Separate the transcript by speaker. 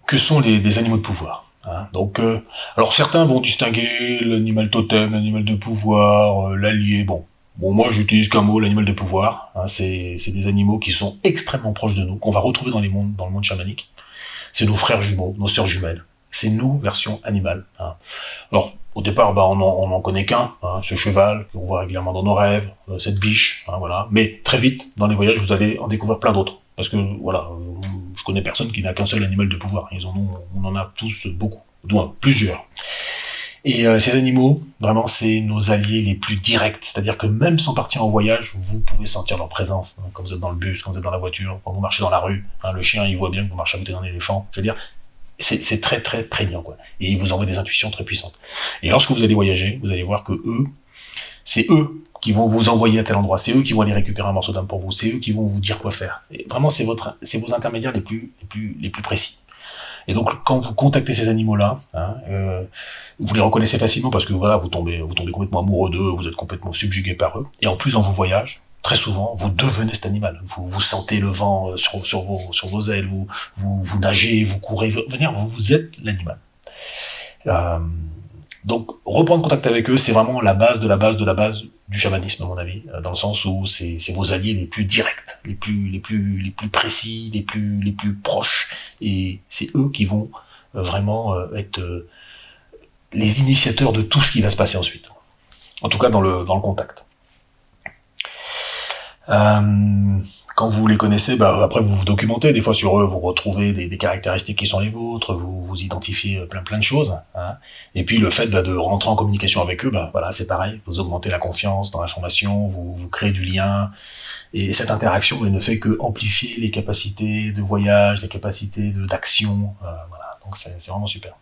Speaker 1: que sont les animaux de pouvoir. Hein. Donc, alors certains vont distinguer l'animal totem, l'animal de pouvoir, l'allié. Bon, moi j'utilise qu'un mot, l'animal de pouvoir. Hein, c'est des animaux qui sont extrêmement proches de nous, qu'on va retrouver dans le monde chamanique. C'est nos frères jumeaux, nos sœurs jumelles. C'est nous, version animale. Hein. Alors, au départ, on en connaît qu'un, hein, ce cheval qu'on voit régulièrement dans nos rêves, cette biche, hein, voilà. Mais très vite, dans les voyages, vous allez en découvrir plein d'autres. Parce que, voilà, je connais personne qui n'a qu'un seul animal de pouvoir. On en a tous beaucoup, du moins plusieurs. Et ces animaux, vraiment, c'est nos alliés les plus directs. C'est-à-dire que même sans partir en voyage, vous pouvez sentir leur présence. Hein, quand vous êtes dans le bus, quand vous êtes dans la voiture, quand vous marchez dans la rue. Hein, le chien, il voit bien que vous marchez à côté d'un éléphant. Je veux dire, c'est très très prégnant, quoi. Et ils vous envoient des intuitions très puissantes. Et lorsque vous allez voyager, vous allez voir que c'est eux qui vont vous envoyer à tel endroit, c'est eux qui vont aller récupérer un morceau d'âme pour vous, c'est eux qui vont vous dire quoi faire. Et vraiment, c'est vos intermédiaires les plus précis. Et donc, quand vous contactez ces animaux-là, hein, vous les reconnaissez facilement parce que voilà, vous tombez complètement amoureux d'eux, vous êtes complètement subjugué par eux. Et en plus, dans vos voyages, très souvent, vous devenez cet animal. Vous sentez le vent sur vos ailes, vous nagez, vous courez, vous êtes l'animal. Donc, reprendre contact avec eux, c'est vraiment la base de la base de la base du chamanisme, à mon avis, dans le sens où c'est vos alliés les plus directs, les plus précis, les plus proches, et c'est eux qui vont vraiment être les initiateurs de tout ce qui va se passer ensuite. En tout cas, dans le contact. Quand vous les connaissez, après vous vous documentez, des fois sur eux, vous retrouvez des caractéristiques qui sont les vôtres, vous identifiez plein de choses, hein. Et puis le fait de rentrer en communication avec eux, voilà, c'est pareil, vous augmentez la confiance dans l'information, vous créez du lien, et cette interaction, elle ne fait que amplifier les capacités de voyage, les capacités d'action, voilà, donc c'est vraiment super.